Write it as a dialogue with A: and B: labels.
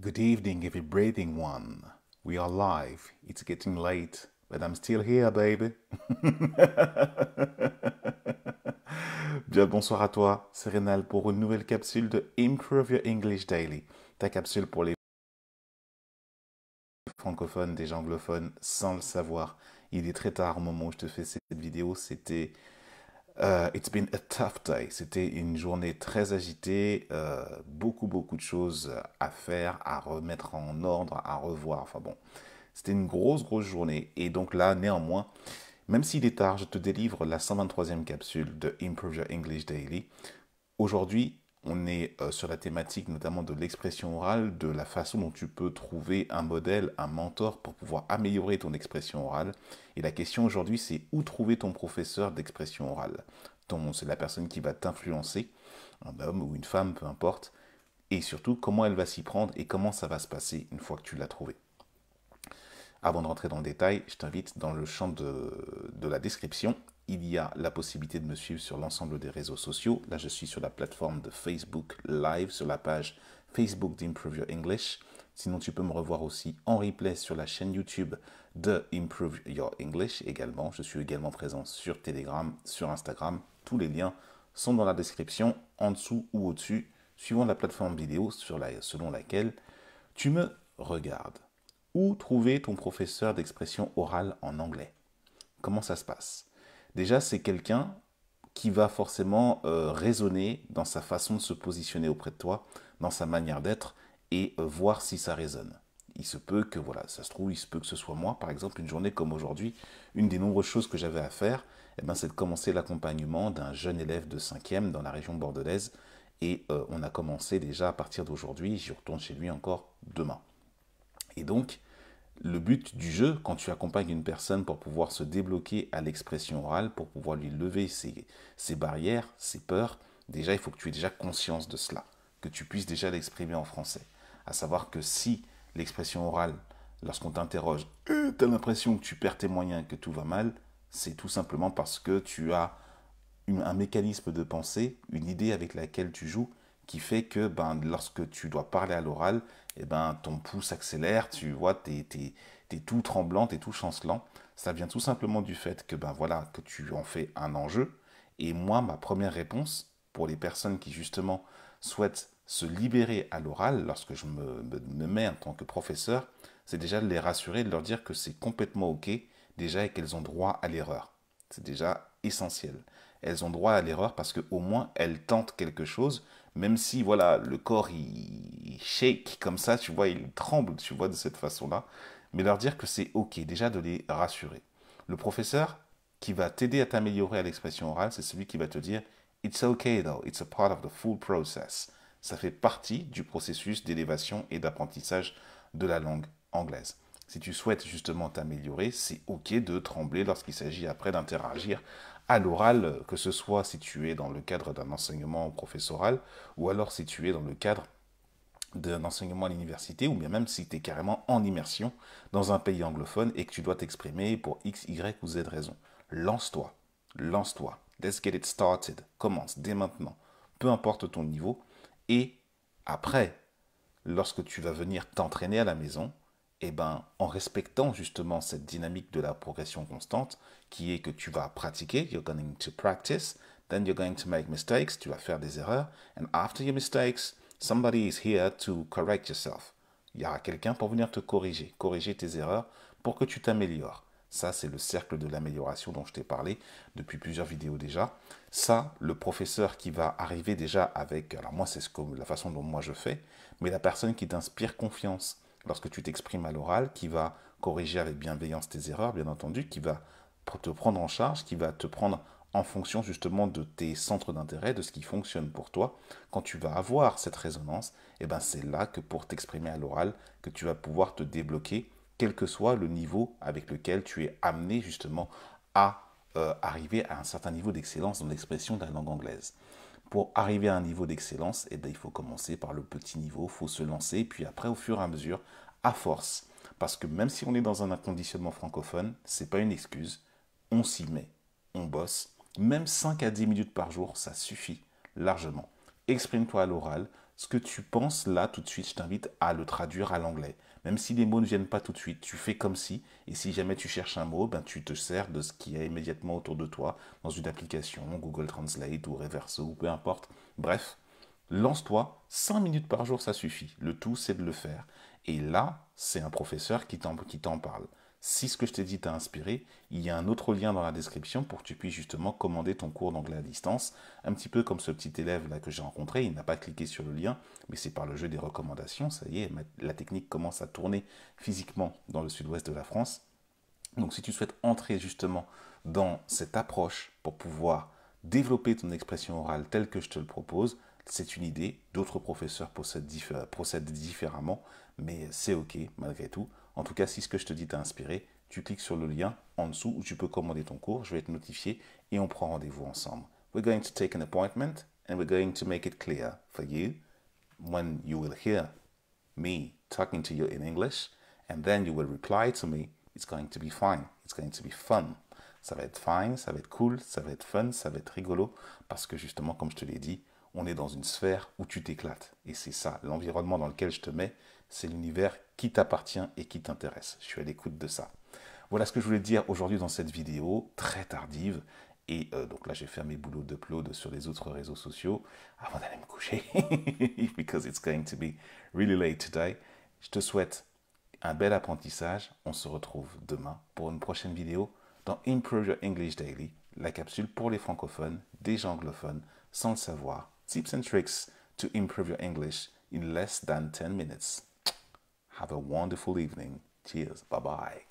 A: Good evening, every breathing one. We are live. It's getting late, but I'm still here, baby. Bien, bonsoir à toi, c'est Rénal pour une nouvelle capsule de Improve Your English Daily. Ta capsule pour les francophones, des anglophones, sans le savoir. Il est très tard au moment où je te fais cette vidéo. It's been a tough day. C'était une journée très agitée, beaucoup de choses à faire, à remettre en ordre, à revoir. Enfin bon, c'était une grosse journée. Et donc là, néanmoins, même s'il est tard, je te délivre la 123e capsule de Improve Your English Daily. Aujourd'hui, on est sur la thématique notamment de l'expression orale, de la façon dont tu peux trouver un modèle, un mentor pour pouvoir améliorer ton expression orale. Et la question aujourd'hui, c'est où trouver ton professeur d'expression orale. C'est la personne qui va t'influencer, un homme ou une femme, peu importe. Et surtout, comment elle va s'y prendre et comment ça va se passer une fois que tu l'as trouvé. Avant de rentrer dans le détail, je t'invite dans le champ de la description. Il y a la possibilité de me suivre sur l'ensemble des réseaux sociaux. Là, je suis sur la plateforme de Facebook Live, sur la page Facebook d'Improve Your English. Sinon, tu peux me revoir aussi en replay sur la chaîne YouTube de Improve Your English également. Je suis également présent sur Telegram, sur Instagram. Tous les liens sont dans la description, en dessous ou au-dessus, suivant la plateforme vidéo selon laquelle tu me regardes. Où trouver ton professeur d'expression orale en anglais? Comment ça se passe? Déjà, c'est quelqu'un qui va forcément raisonner dans sa façon de se positionner auprès de toi, dans sa manière d'être, et voir si ça résonne. Il se peut que, voilà, ça se trouve, il se peut que ce soit moi, par exemple, une journée comme aujourd'hui, une des nombreuses choses que j'avais à faire, eh ben, c'est de commencer l'accompagnement d'un jeune élève de 5e dans la région bordelaise, et on a commencé déjà à partir d'aujourd'hui, j'y retourne chez lui encore demain. Et donc, le but du jeu, quand tu accompagnes une personne pour pouvoir se débloquer à l'expression orale, pour pouvoir lui lever ses barrières, ses peurs, déjà, il faut que tu aies déjà conscience de cela, que tu puisses déjà l'exprimer en français. À savoir que si l'expression orale, lorsqu'on t'interroge, tu as l'impression que tu perds tes moyens, que tout va mal, c'est tout simplement parce que tu as un mécanisme de pensée, une idée avec laquelle tu joues, qui fait que lorsque tu dois parler à l'oral, ton pouce accélère, tu vois, t'es tout tremblant, t'es tout chancelant. Ça vient tout simplement du fait que, que tu en fais un enjeu. Et moi, ma première réponse, pour les personnes qui justement souhaitent se libérer à l'oral, lorsque je me mets en tant que professeur, c'est déjà de les rassurer, de leur dire que c'est complètement OK, déjà, et qu'elles ont droit à l'erreur. C'est déjà essentiel. Elles ont droit à l'erreur parce qu'au moins elles tentent quelque chose, même si voilà, le corps il shake comme ça, tu vois, il tremble, tu vois, de cette façon-là. Mais leur dire que c'est OK, déjà de les rassurer. Le professeur qui va t'aider à t'améliorer à l'expression orale, c'est celui qui va te dire It's okay though, it's a part of the full process. Ça fait partie du processus d'élévation et d'apprentissage de la langue anglaise. Si tu souhaites justement t'améliorer, c'est OK de trembler lorsqu'il s'agit après d'interagir à l'oral, que ce soit si tu es dans le cadre d'un enseignement professoral ou alors si tu es dans le cadre d'un enseignement à l'université ou bien même si tu es carrément en immersion dans un pays anglophone et que tu dois t'exprimer pour X, Y ou Z raison. Lance-toi, lance-toi. Let's get it started. Commence dès maintenant. Peu importe ton niveau. Et après, lorsque tu vas venir t'entraîner à la maison, en respectant justement cette dynamique de la progression constante, qui est que tu vas pratiquer, you're going to practice, then you're going to make mistakes, tu vas faire des erreurs, and after your mistakes, somebody is here to correct yourself. Il y aura quelqu'un pour venir te corriger tes erreurs pour que tu t'améliores. Ça, c'est le cercle de l'amélioration dont je t'ai parlé depuis plusieurs vidéos déjà. Ça, le professeur qui va arriver déjà avec, alors moi c'est la façon dont moi je fais, mais la personne qui t'inspire confiance lorsque tu t'exprimes à l'oral, qui va corriger avec bienveillance tes erreurs, bien entendu, qui va te prendre en charge, qui va te prendre en fonction justement de tes centres d'intérêt, de ce qui fonctionne pour toi. Quand tu vas avoir cette résonance, c'est là que pour t'exprimer à l'oral, que tu vas pouvoir te débloquer, quel que soit le niveau avec lequel tu es amené justement à arriver à un certain niveau d'excellence dans l'expression de la langue anglaise. Pour arriver à un niveau d'excellence, il faut commencer par le petit niveau, il faut se lancer, puis après, au fur et à mesure, à force. Parce que même si on est dans un conditionnement francophone, ce n'est pas une excuse, on s'y met, on bosse. Même 5 à 10 minutes par jour, ça suffit largement. Exprime-toi à l'oral, Ce que tu penses là tout de suite, je t'invite à le traduire à l'anglais. Même si les mots ne viennent pas tout de suite, tu fais comme si, et si jamais tu cherches un mot, ben tu te sers de ce qu'il y a immédiatement autour de toi dans une application, Google Translate ou Reverso, ou peu importe. Bref, lance-toi, 5 minutes par jour, ça suffit. Le tout, c'est de le faire. Et là, c'est un professeur qui t'en parle. Si ce que je t'ai dit t'a inspiré, il y a un autre lien dans la description pour que tu puisses justement commander ton cours d'anglais à distance. Un petit peu comme ce petit élève là que j'ai rencontré, il n'a pas cliqué sur le lien, mais c'est par le jeu des recommandations. Ça y est, la technique commence à tourner physiquement dans le sud-ouest de la France. Donc si tu souhaites entrer justement dans cette approche pour pouvoir développer ton expression orale telle que je te le propose, c'est une idée. D'autres professeurs procèdent différemment, mais c'est OK malgré tout. En tout cas, si ce que je te dis t'a inspiré, tu cliques sur le lien en dessous où tu peux commander ton cours. Je vais te notifier et on prend rendez-vous ensemble. We're going to take an appointment and we're going to make it clear for you when you will hear me talking to you in English and then you will reply to me. It's going to be fine. It's going to be fun. Ça va être fine, ça va être cool, ça va être fun, ça va être rigolo parce que justement, comme je te l'ai dit, on est dans une sphère où tu t'éclates. Et c'est ça, l'environnement dans lequel je te mets, c'est l'univers qui t'appartient et qui t'intéresse. Je suis à l'écoute de ça. Voilà ce que je voulais te dire aujourd'hui dans cette vidéo, très tardive. Et donc là, j'ai fait mes boulots d'upload sur les autres réseaux sociaux avant d'aller me coucher. Because it's going to be really late today. Je te souhaite un bel apprentissage. On se retrouve demain pour une prochaine vidéo dans Improve Your English Daily, la capsule pour les francophones, des anglophones, sans le savoir. Tips and tricks to improve your English in less than 10 minutes. Have a wonderful evening. Cheers. Bye-bye.